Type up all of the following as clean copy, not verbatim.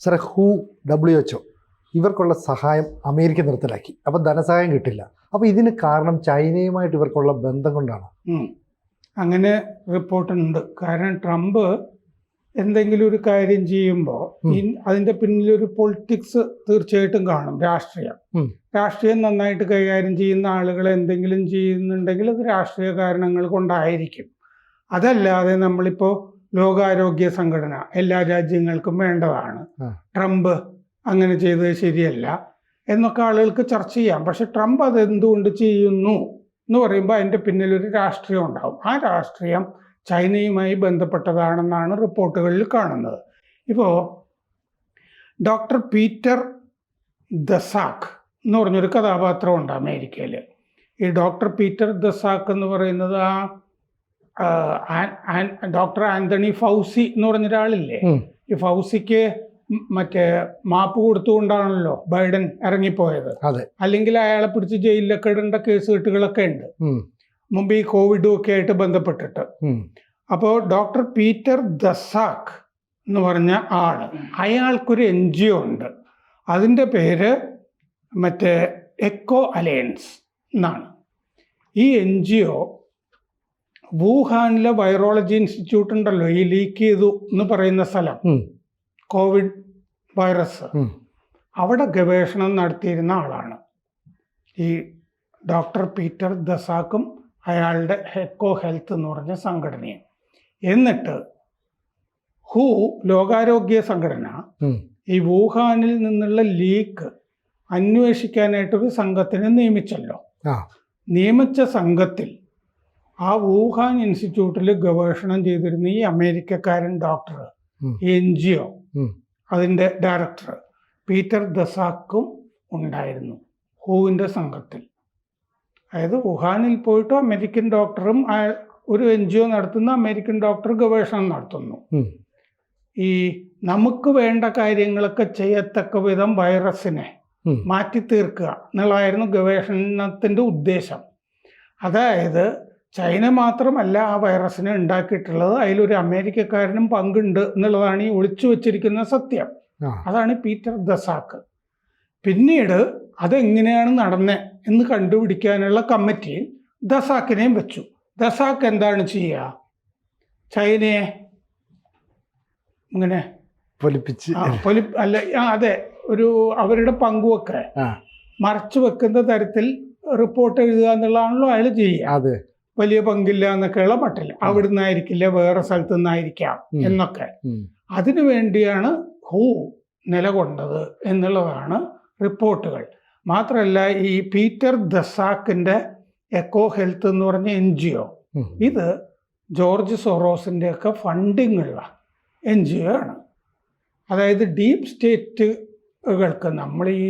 സാറേ, WHO ഇവർക്കുള്ള സഹായം അമേരിക്ക നിർത്തലാക്കി. അപ്പം ധനസഹായം കിട്ടില്ല. അപ്പോൾ ഇതിന് കാരണം ചൈനയുമായിട്ട് ഇവർക്കുള്ള ബന്ധം കൊണ്ടാണ്. അങ്ങനെ റിപ്പോർട്ടുണ്ട്. കാരണം ട്രംപ് എന്തെങ്കിലും ഒരു കാര്യം ചെയ്യുമ്പോൾ അതിൻ്റെ പിന്നിലൊരു പൊളിറ്റിക്സ് തീർച്ചയായിട്ടും കാണും. രാഷ്ട്രീയം നന്നായിട്ട് കൈകാര്യം ചെയ്യുന്ന ആളുകൾ എന്തെങ്കിലും ചെയ്യുന്നുണ്ടെങ്കിൽ അത് രാഷ്ട്രീയ കാരണങ്ങൾ കൊണ്ടായിരിക്കും. അതല്ലാതെ നമ്മളിപ്പോൾ ലോകാരോഗ്യ സംഘടന എല്ലാ രാജ്യങ്ങൾക്കും വേണ്ടതാണ്, ട്രംപ് അങ്ങനെ ചെയ്തത് ശരിയല്ല എന്നൊക്കെ ആളുകൾക്ക് ചർച്ച ചെയ്യാം. പക്ഷെ ട്രംപ് അതെന്തുകൊണ്ട് ചെയ്യുന്നു എന്ന് പറയുമ്പോൾ അതിൻ്റെ പിന്നിലൊരു രാഷ്ട്രീയം ഉണ്ടാവും. ആ രാഷ്ട്രീയം ചൈനയുമായി ബന്ധപ്പെട്ടതാണെന്നാണ് റിപ്പോർട്ടുകളിൽ കാണുന്നത്. ഇപ്പോൾ ഡോക്ടർ പീറ്റർ ദസാക്ക് എന്ന് പറഞ്ഞൊരു കഥാപാത്രമുണ്ട് അമേരിക്കയിൽ. ഈ ഡോക്ടർ പീറ്റർ ദസാക്ക് എന്ന് പറയുന്നത് ഡോക്ടർ ആന്റണി ഫൗസി എന്ന് പറഞ്ഞൊരാളില്ലേ, ഈ ഫൗസിക്ക് മറ്റേ മാപ്പ് കൊടുത്തുകൊണ്ടാണല്ലോ ബൈഡൻ ഇറങ്ങിപ്പോയത്. അല്ലെങ്കിൽ അയാളെ പിടിച്ച് ജയിലിലൊക്കെ ഇടേണ്ട കേസ് കെട്ടുകളൊക്കെ ഉണ്ട് മുമ്പ് ഈ കോവിഡും ഒക്കെ ആയിട്ട് ബന്ധപ്പെട്ടിട്ട്. അപ്പോൾ ഡോക്ടർ പീറ്റർ ദസാക്ക് എന്ന് പറഞ്ഞ ആള്, അയാൾക്കൊരു NGO ഉണ്ട്. അതിൻ്റെ പേര് മറ്റേ എക്കോ അലയൻസ് എന്നാണ്. ഈ NGO വുഹാനിലെ വൈറോളജി ഇൻസ്റ്റിറ്റ്യൂട്ട് ഉണ്ടല്ലോ, ഈ ലീക്ക് ചെയ്തു എന്ന് പറയുന്ന സ്ഥലം, കോവിഡ് വൈറസ്, അവിടെ ഗവേഷണം നടത്തിയിരുന്ന ആളാണ് ഈ ഡോക്ടർ പീറ്റർ ദസാക്കും അയാളുടെ എക്കോ ഹെൽത്ത് എന്ന് പറഞ്ഞ സംഘടനയും. എന്നിട്ട് ലോകാരോഗ്യ സംഘടന ഈ വുഹാനിൽ നിന്നുള്ള ലീക്ക് അന്വേഷിക്കാനായിട്ടൊരു സംഘത്തിനെ നിയമിച്ചല്ലോ. നിയമിച്ച സംഘത്തിൽ ആ വുഹാൻ ഇൻസ്റ്റിറ്റ്യൂട്ടിൽ ഗവേഷണം ചെയ്തിരുന്ന ഈ അമേരിക്കക്കാരൻ ഡോക്ടർ, NGO അതിൻ്റെ ഡയറക്ടർ പീറ്റർ ദസാക്കും ഉണ്ടായിരുന്നു ഹൂവിൻ്റെ സംഘത്തിൽ. അതായത് വുഹാനിൽ പോയിട്ട് അമേരിക്കൻ ഡോക്ടറും ഒരു NGO നടത്തുന്ന അമേരിക്കൻ ഡോക്ടർ ഗവേഷണം നടത്തുന്നു. ഈ നമുക്ക് വേണ്ട കാര്യങ്ങളൊക്കെ ചെയ്യത്തക്ക വിധം വൈറസിനെ മാറ്റി തീർക്കുക എന്നുള്ളതായിരുന്നു ഗവേഷണത്തിൻ്റെ ഉദ്ദേശം. അതായത് ചൈന മാത്രമല്ല ആ വൈറസിനെ ഉണ്ടാക്കിയിട്ടുള്ളത്, അതിലൊരു അമേരിക്കക്കാരനും പങ്കുണ്ട് എന്നുള്ളതാണ് ഈ ഒളിച്ചു വച്ചിരിക്കുന്ന സത്യം. അതാണ് പീറ്റർ ദസാക്ക്. പിന്നീട് അതെങ്ങനെയാണ് നടന്നത് എന്ന് കണ്ടുപിടിക്കാനുള്ള കമ്മിറ്റിയിൽ ദസാക്കിനെയും വെച്ചു. ദസാക്ക് എന്താണ് ചെയ്യുക? ചൈനയെ ഇങ്ങനെ അതെ, ഒരു അവരുടെ പങ്കുമൊക്കെ മറച്ചു വെക്കുന്ന തരത്തിൽ റിപ്പോർട്ട് എഴുതുക എന്നുള്ളതാണല്ലോ അയാൾ ചെയ്യുക. വലിയ പങ്കില്ല എന്നൊക്കെയുള്ള മട്ടില്ല, അവിടുന്ന് ആയിരിക്കില്ല, വേറെ സ്ഥലത്തു നിന്നായിരിക്കാം എന്നൊക്കെ. അതിനു വേണ്ടിയാണ് നിലകൊണ്ടത് എന്നുള്ളതാണ് റിപ്പോർട്ടുകൾ. മാത്രമല്ല ഈ പീറ്റർ ദസാക്കിൻ്റെ എക്കോ ഹെൽത്ത് എന്ന് പറഞ്ഞ NGO ഇത് ജോർജ് സോറോസിൻ്റെ ഒക്കെ ഫണ്ടിങ് ഉള്ള NGO ആണ്. അതായത് ഡീപ്പ് സ്റ്റേറ്റുകൾക്ക്, നമ്മൾ ഈ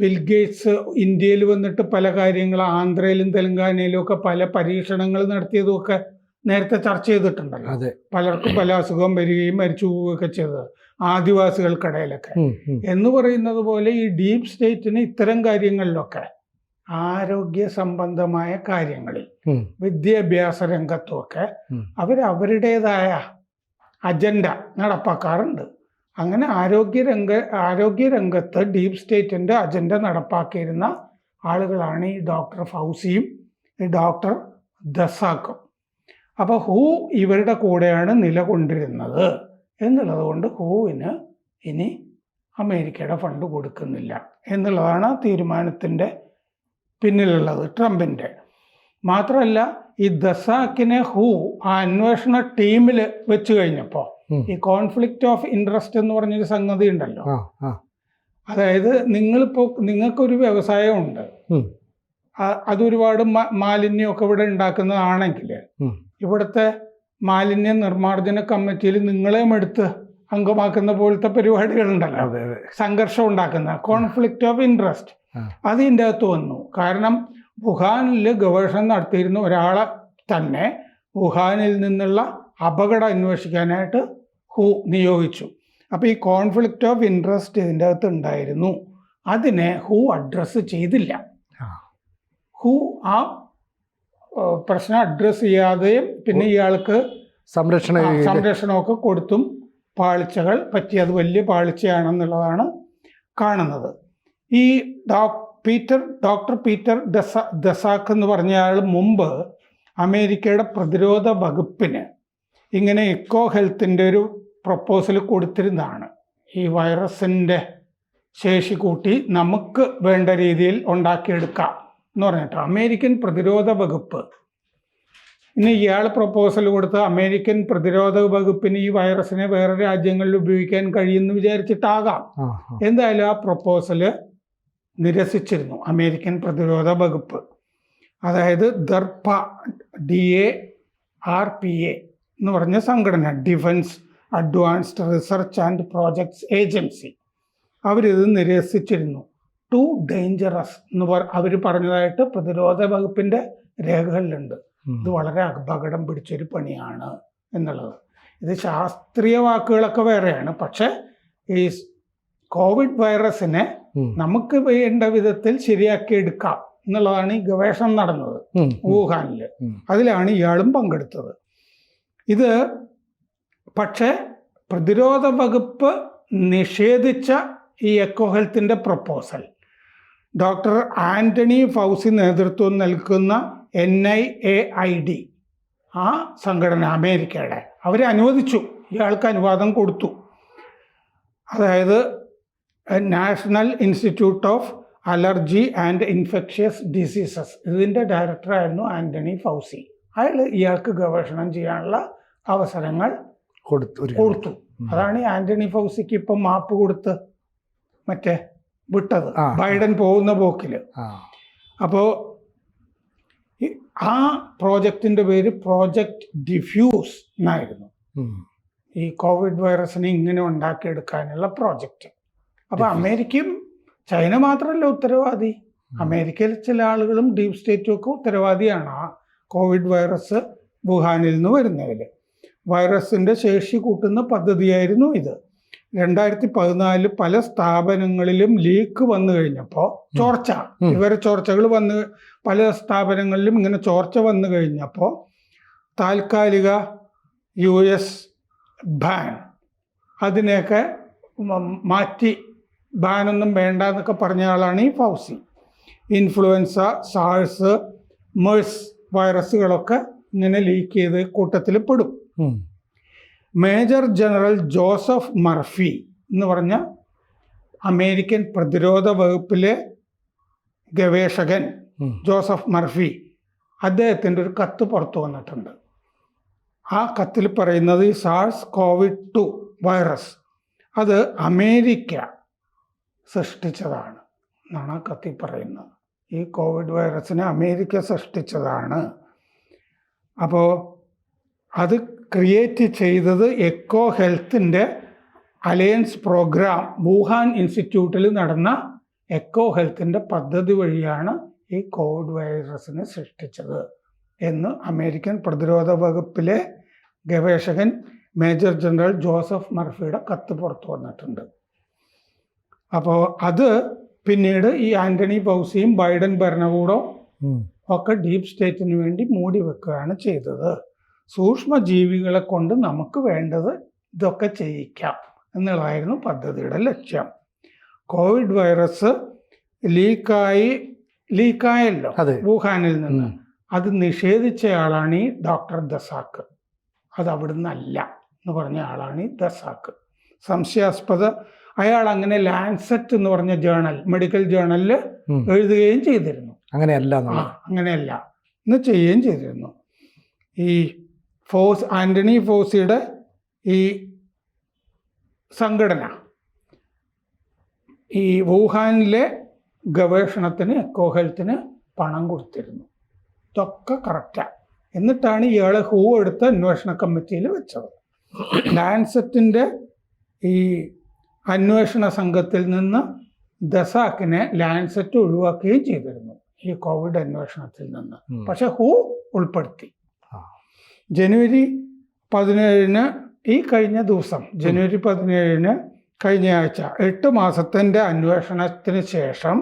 ബിൽഗേറ്റ്സ് ഇന്ത്യയിൽ വന്നിട്ട് പല കാര്യങ്ങൾ ആന്ധ്രയിലും തെലങ്കാനയിലും ഒക്കെ പല പരീക്ഷണങ്ങൾ നടത്തിയതും ഒക്കെ നേരത്തെ ചർച്ച ചെയ്തിട്ടുണ്ടല്ലോ. പലർക്കും പല അസുഖം വരികയും മരിച്ചു പോവുകയൊക്കെ ചെയ്തത് ആദിവാസികൾക്കിടയിലൊക്കെ എന്ന് പറയുന്നത് പോലെ ഈ ഡീപ്പ് സ്റ്റേറ്റിന് ഇത്തരം കാര്യങ്ങളിലൊക്കെ, ആരോഗ്യ സംബന്ധമായ കാര്യങ്ങളിൽ, വിദ്യാഭ്യാസ രംഗത്തുമൊക്കെ അവരുടേതായ അജണ്ട നടപ്പാക്കാറുണ്ട്. അങ്ങനെ ആരോഗ്യ രംഗത്ത് ഡീപ്പ് സ്റ്റേറ്റിൻ്റെ അജണ്ട നടപ്പാക്കിയിരുന്ന ആളുകളാണ് ഈ ഡോക്ടർ ഫൗസിയും ഈ ഡോക്ടർ ദസാക്കും. അപ്പോൾ ഇവരുടെ കൂടെയാണ് നിലകൊണ്ടിരുന്നത് എന്നുള്ളത് കൊണ്ട് ഹൂവിന് ഇനി അമേരിക്കയുടെ ഫണ്ട് കൊടുക്കുന്നില്ല എന്നുള്ളതാണ് ആ തീരുമാനത്തിൻ്റെ പിന്നിലുള്ളത്, ട്രംപിൻ്റെ. മാത്രമല്ല ഈ ദസാക്കിനെ ആ അന്വേഷണ ടീമിൽ വെച്ച് കഴിഞ്ഞപ്പോൾ ഈ കോൺഫ്ലിക്റ്റ് ഓഫ് ഇൻട്രസ്റ്റ് എന്ന് പറഞ്ഞൊരു സംഗതി ഉണ്ടല്ലോ. അതായത് നിങ്ങൾക്കൊരു വ്യവസായമുണ്ട്, അതൊരുപാട് മാലിന്യമൊക്കെ ഇവിടെ ഉണ്ടാക്കുന്നതാണെങ്കിൽ ഇവിടുത്തെ മാലിന്യ നിർമ്മാർജ്ജന കമ്മിറ്റിയിൽ നിങ്ങളെയും എടുത്ത് അംഗമാക്കുന്ന പോലത്തെ പരിപാടികളുണ്ടല്ലോ, സംഘർഷം ഉണ്ടാക്കുന്ന കോൺഫ്ലിക്റ്റ് ഓഫ് ഇൻട്രസ്റ്റ്, അത് ഇതിൻ്റെ അകത്ത് വന്നു. കാരണം വുഹാനിൽ ഗവേഷണം നടത്തിയിരുന്ന ഒരാളെ തന്നെ വുഹാനിൽ നിന്നുള്ള അപകടം അന്വേഷിക്കാനായിട്ട് നിയോഗിച്ചു. അപ്പോൾ ഈ കോൺഫ്ലിക്റ്റ് ഓഫ് ഇൻട്രസ്റ്റ് ഇതിൻ്റെ അകത്ത് ഉണ്ടായിരുന്നു. അതിനെ അഡ്രസ്സ് ചെയ്തില്ല. ആ പ്രശ്നം അഡ്രസ്സ് ചെയ്യാതെയും പിന്നെ ഇയാൾക്ക് സംരക്ഷണമൊക്കെ കൊടുത്തും പാളിച്ചകൾ പറ്റി. അത് വലിയ പാളിച്ചയാണെന്നുള്ളതാണ് കാണുന്നത്. ഈ ഡോക്ടർ പീറ്റർ ദസാക്ക് എന്ന് പറഞ്ഞ ആൾ മുമ്പ് അമേരിക്കയുടെ പ്രതിരോധ വകുപ്പിന് ഇങ്ങനെ എക്കോ ഹെൽത്തിൻ്റെ ഒരു പ്രപ്പോസൽ കൊടുത്തിരുന്നതാണ്. ഈ വൈറസിൻ്റെ ശേഷി കൂട്ടി നമുക്ക് വേണ്ട രീതിയിൽ ഉണ്ടാക്കിയെടുക്കാം എന്ന് പറഞ്ഞിട്ട് അമേരിക്കൻ പ്രതിരോധ വകുപ്പ്. ഇനി ഇയാൾ പ്രപ്പോസൽ കൊടുത്ത അമേരിക്കൻ പ്രതിരോധ വകുപ്പിന് ഈ വൈറസിനെ വേറെ രാജ്യങ്ങളിൽ ഉപയോഗിക്കാൻ കഴിയുമെന്ന് വിചാരിച്ചിട്ടാകാം. എന്തായാലും ആ പ്രപ്പോസൽ നിരസിച്ചിരുന്നു അമേരിക്കൻ പ്രതിരോധ വകുപ്പ്. അതായത് DARPA എന്ന് പറഞ്ഞ സംഘടന, defence advanced research and projects agency, അവരിത് നിരസിച്ചിരുന്നു. ടു ഡേഞ്ചറസ് എന്ന് അവർ പറഞ്ഞതായിട്ട് പ്രതിരോധ വകുപ്പിൻ്റെ രേഖകളിലുണ്ട്. ഇത് വളരെ അപകടം പിടിച്ചൊരു പണിയാണ് എന്നുള്ളത്. ഇത് ശാസ്ത്രീയ വാക്കുകളൊക്കെ വേറെയാണ്. പക്ഷെ ഈ കോവിഡ് വൈറസിനെ നമുക്ക് വേണ്ട വിധത്തിൽ ശരിയാക്കി എടുക്കാം എന്നുള്ളതാണ് ഈ ഗവേഷണം നടന്നത് വുഹാനിൽ. അതിലാണ് ഇയാളും പങ്കെടുത്തത്. ഇത് പക്ഷേ പ്രതിരോധ വകുപ്പ് നിഷേധിച്ച ഈ എക്കോ ഹെൽത്തിൻ്റെ പ്രപ്പോസൽ ഡോക്ടർ ആൻ്റണി ഫൗസി നേതൃത്വം നൽകുന്ന NIAID ആ സംഘടന അമേരിക്കയുടെ അവർ അനുവദിച്ചു, ഇയാൾക്ക് അനുവാദം കൊടുത്തു. അതായത് national institute of allergy and infectious diseases, ഇതിൻ്റെ ഡയറക്ടറായിരുന്നു ആൻ്റണി ഫൗസി. അയാൾ ഇയാൾക്ക് ഗവേഷണം ചെയ്യാനുള്ള അവസരങ്ങൾ കൊടുത്തു. അതാണ് ഈ ആൻ്റണി ഫൗസിക്ക് ഇപ്പം മാപ്പ് കൊടുത്ത് മറ്റേ വിട്ടത്, ബൈഡൻ പോകുന്ന പോക്കിൽ. അപ്പോൾ ആ പ്രോജക്റ്റിൻ്റെ പേര് പ്രോജക്റ്റ് ഡിഫ്യൂസ് എന്നായിരുന്നു. ഈ കോവിഡ് വൈറസിനെ ഇങ്ങനെ ഉണ്ടാക്കിയെടുക്കാനുള്ള പ്രോജക്റ്റ്. അപ്പോൾ അമേരിക്കയും ചൈന മാത്രമല്ല ഉത്തരവാദി, അമേരിക്കയിൽ ചില ആളുകളും ഡീപ് സ്റ്റേറ്റും ഒക്കെ ഉത്തരവാദിയാണ് ആ കോവിഡ് വൈറസ് വുഹാനിൽ നിന്ന് വരുന്നതിൽ. വൈറസിൻ്റെ ശേഷി കൂട്ടുന്ന പദ്ധതിയായിരുന്നു ഇത്. 2014 പല സ്ഥാപനങ്ങളിലും ലീക്ക് വന്നു കഴിഞ്ഞപ്പോൾ ചോർച്ച, ചോർച്ചകൾ വന്ന് പല സ്ഥാപനങ്ങളിലും ഇങ്ങനെ ചോർച്ച വന്നു കഴിഞ്ഞപ്പോൾ താൽക്കാലിക US ബാൻ അതിനെയൊക്കെ മാറ്റി, ബാനൊന്നും വേണ്ട എന്നൊക്കെ പറഞ്ഞ ആളാണ് ഈ ഫൗസി. ഇൻഫ്ലുവൻസ, സാഴ്സ്, MERS വൈറസുകളൊക്കെ ഇങ്ങനെ ലീക്ക് ചെയ്ത് കൂട്ടത്തിൽ പെടും. മേജർ ജനറൽ ജോസഫ് മർഫി എന്ന് പറഞ്ഞ അമേരിക്കൻ പ്രതിരോധ വകുപ്പിലെ ഗവേഷകൻ ജോസഫ് മർഫി, അദ്ദേഹത്തിൻ്റെ ഒരു കത്ത് പുറത്തു വന്നിട്ടുണ്ട്. ആ കത്തിൽ പറയുന്നത് ഈ SARS-CoV-2 വൈറസ് അത് അമേരിക്ക സൃഷ്ടിച്ചതാണ് എന്നാണ് ആ കത്തിൽ പറയുന്നത്. ഈ കോവിഡ് വൈറസിനെ അമേരിക്ക സൃഷ്ടിച്ചതാണ്. അപ്പോൾ അത് ക്രിയേറ്റ് ചെയ്തത് എക്കോ ഹെൽത്തിൻ്റെ അലയൻസ് പ്രോഗ്രാം, വുഹാൻ ഇൻസ്റ്റിറ്റ്യൂട്ടിൽ നടന്ന എക്കോ ഹെൽത്തിൻ്റെ പദ്ധതി വഴിയാണ് ഈ കോവിഡ് വൈറസിനെ സൃഷ്ടിച്ചത് എന്ന് അമേരിക്കൻ പ്രതിരോധ വകുപ്പിലെ ഗവേഷകൻ മേജർ ജനറൽ ജോസഫ് മർഫിയുടെ കത്ത് പുറത്തു വന്നിട്ടുണ്ട്. അപ്പോൾ അത് പിന്നീട് ഈ ആൻ്റണി ഫൗസിയും ബൈഡൻ ഭരണകൂടവും ഒക്കെ ഡീപ് സ്റ്റേറ്റിന് വേണ്ടി മൂടി വെക്കുകയാണ് ചെയ്തത്. സൂക്ഷ്മജീവികളെ കൊണ്ട് നമുക്ക് വേണ്ടത് ഇതൊക്കെ ചെയ്യിക്കാം എന്നുള്ളതായിരുന്നു പദ്ധതിയുടെ ലക്ഷ്യം. കോവിഡ് വൈറസ് ലീക്കായല്ലോ വുഹാനിൽ നിന്ന്. അത് നിഷേധിച്ചയാളാണ് ഈ ഡോക്ടർ ദസാക്ക്. അത് അവിടുന്നല്ല എന്ന് പറഞ്ഞ ആളാണ് ഈ ദസാക്ക്. സംശയാസ്പദ അയാൾ അങ്ങനെ ലാൻസെറ്റ് എന്ന് പറഞ്ഞ ജേണൽ, മെഡിക്കൽ ജേണലിൽ എഴുതുകയും ചെയ്തിരുന്നു. അങ്ങനെയല്ല എന്ന് ചെയ്യുകയും ചെയ്തിരുന്നു. ഈ ആൻ്റണി ഫൗസിയുടെ ഈ സംഘടന ഈ വുഹാനിലെ ഗവേഷണത്തിന്, എക്കോ ഹെൽത്തിന് പണം കൊടുത്തിരുന്നു. ഇതൊക്കെ കറക്റ്റാണ്. എന്നിട്ടാണ് ഇയാളെ ഹൂ എടുത്ത അന്വേഷണ കമ്മിറ്റിയിൽ വെച്ചത്. ലാൻസെറ്റിൻ്റെ ഈ അന്വേഷണ സംഘത്തിൽ നിന്ന് ദസാക്കിനെ ലാൻസെറ്റ് ഒഴിവാക്കുകയും ചെയ്തിരുന്നു ഈ കോവിഡ് അന്വേഷണത്തിൽ നിന്ന്. പക്ഷെ ഹൂ ഉൾപ്പെടുത്തി. ജനുവരി 17 ഈ കഴിഞ്ഞ ദിവസം, ജനുവരി 17 കഴിഞ്ഞ ആഴ്ച, 8 മാസത്തിൻ്റെ അന്വേഷണത്തിന് ശേഷം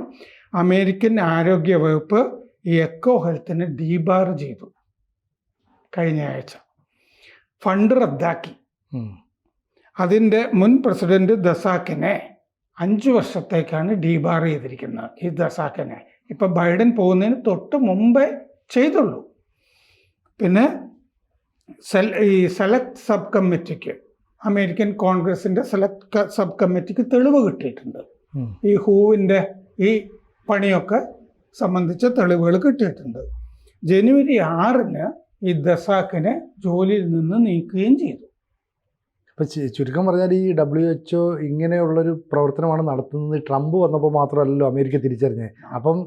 അമേരിക്കൻ ആരോഗ്യ വകുപ്പ് ഈ എക്കോ ഹെൽത്തിന് ഡീബാർ ചെയ്തു. കഴിഞ്ഞ ആഴ്ച ഫണ്ട് റദ്ദാക്കി. അതിൻ്റെ മുൻ പ്രസിഡന്റ് ദസാക്കിനെ 5 വർഷത്തേക്കാണ് ഡീബാർ ചെയ്തിരിക്കുന്നത്. ഈ ദസാക്കിനെ ഇപ്പം ബൈഡൻ പോകുന്നതിന് തൊട്ട് മുമ്പേ ചെയ്തുള്ളൂ. പിന്നെ ഈ സെലക്ട് സബ് കമ്മിറ്റിക്ക്, അമേരിക്കൻ കോൺഗ്രസിൻ്റെ സെലക്ട് സബ് കമ്മിറ്റിക്ക് തെളിവ് കിട്ടിയിട്ടുണ്ട്. ഈ ഹൂവിൻ്റെ ഈ പണിയൊക്കെ സംബന്ധിച്ച തെളിവുകൾ കിട്ടിയിട്ടുണ്ട്. ജനുവരി 6-ന് ഈ ദസാക്കിനെ ജോലിയിൽ നിന്ന് നീക്കുകയും ചെയ്തു. അപ്പം ചുരുക്കം പറഞ്ഞാൽ ഈ WHO ഇങ്ങനെയുള്ളൊരു പ്രവർത്തനമാണ് നടത്തുന്നത് ട്രംപ് വന്നപ്പോൾ മാത്രമല്ലല്ലോ അമേരിക്ക തിരിച്ചറിഞ്ഞത്. അപ്പം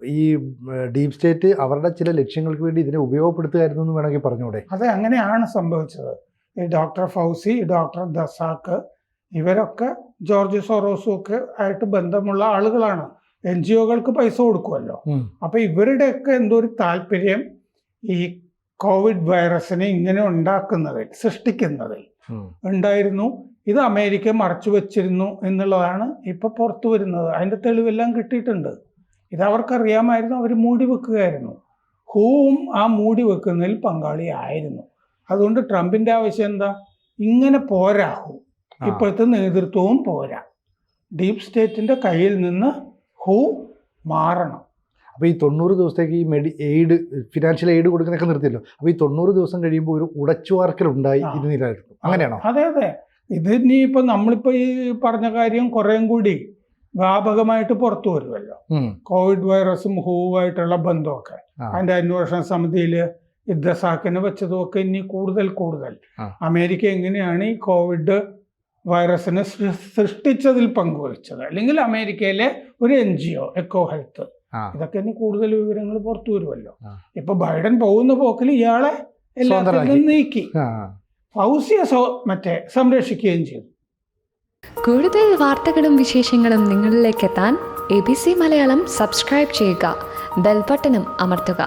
ഈ ഡീപ് സ്റ്റേറ്റ് അവരുടെ ചില ലക്ഷ്യങ്ങൾക്ക് വേണ്ടി ഇതിനെ ഉപയോഗപ്പെടുത്തുമായിരുന്നു എന്ന് വേണമെങ്കിൽ പറഞ്ഞൂടെ? അതെ, അങ്ങനെയാണ് സംഭവിച്ചത്. ഈ ഡോക്ടർ ഫൗസി, ഡോക്ടർ ദസാക്ക്, ഇവരൊക്കെ ജോർജ് സോറോസും ഒക്കെ ആയിട്ട് ബന്ധമുള്ള ആളുകളാണ്. NGOകൾക്ക് പൈസ കൊടുക്കുമല്ലോ. അപ്പം ഇവരുടെയൊക്കെ എന്തോ ഒരു താല്പര്യം ഈ കോവിഡ് വൈറസിനെ ഇങ്ങനെ ഉണ്ടാക്കുന്നതിൽ, സൃഷ്ടിക്കുന്നതിൽ ഉണ്ടായിരുന്നു. ഇത് അമേരിക്ക മറച്ചു വെച്ചിരുന്നു എന്നുള്ളതാണ് ഇപ്പം പുറത്തു വരുന്നത്. അതിൻ്റെ തെളിവെല്ലാം കിട്ടിയിട്ടുണ്ട്. ഇത് അവർക്കറിയാമായിരുന്നു, അവർ മൂടി വെക്കുകയായിരുന്നു. ഹൂവും ആ മൂടി വെക്കുന്നതിൽ പങ്കാളിയായിരുന്നു. അതുകൊണ്ട് ട്രംപിൻ്റെ ആവശ്യം എന്താ? ഇങ്ങനെ പോരാ, ഇപ്പോഴത്തെ നേതൃത്വവും പോരാ, ഡീപ് സ്റ്റേറ്റിൻ്റെ കയ്യിൽ നിന്ന് ഹൂ മാറണം. അപ്പോൾ ഈ 90 ദിവസത്തേക്ക് ഈ ഫിനാൻഷ്യൽ എയ്ഡ് കൊടുക്കുന്നതൊക്കെ നിർത്തിയല്ലോ. അപ്പോൾ ഈ 90 ദിവസം കഴിയുമ്പോൾ ഒരു ഉടച്ചുവാർക്കൽ ഉണ്ടായി ഇരുന്നില്ലായിരുന്നു, അങ്ങനെയാണോ? അതെ അതെ. ഇത് ഇനിയിപ്പോൾ നമ്മളിപ്പോൾ ഈ പറഞ്ഞ കാര്യം കുറേയും കൂടി വ്യാപകമായിട്ട് പുറത്തു വരുമല്ലോ. കോവിഡ് വൈറസും ഹൂവുമായിട്ടുള്ള ബന്ധമൊക്കെ അതിൻ്റെ അന്വേഷണ സമിതിയിൽ ദസാക്കിനെ വെച്ചതും ഒക്കെ ഇനി കൂടുതൽ അമേരിക്ക എങ്ങനെയാണ് ഈ കോവിഡ് വൈറസിനെ സൃഷ്ടിച്ചതിൽ പങ്കുവച്ചത്, അല്ലെങ്കിൽ അമേരിക്കയിലെ ഒരു NGO എക്കോ ഹെൽത്ത്, ഇതൊക്കെ ഇനി കൂടുതൽ വിവരങ്ങൾ പുറത്തു വരുമല്ലോ. ഇപ്പൊ ബൈഡൻ പോകുന്ന പോക്കിൽ ഇയാളെ എല്ലാത്തിനും നീക്കി ഫൗസിയെ സംരക്ഷിക്കുകയും ചെയ്തു. കൂടുതൽ വാർത്തകളും വിശേഷങ്ങളും നിങ്ങളിലേക്ക് എത്താൻ ABC മലയാളം സബ്സ്ക്രൈബ് ചെയ്യുക, ബെൽ ബട്ടണും അമർത്തുക.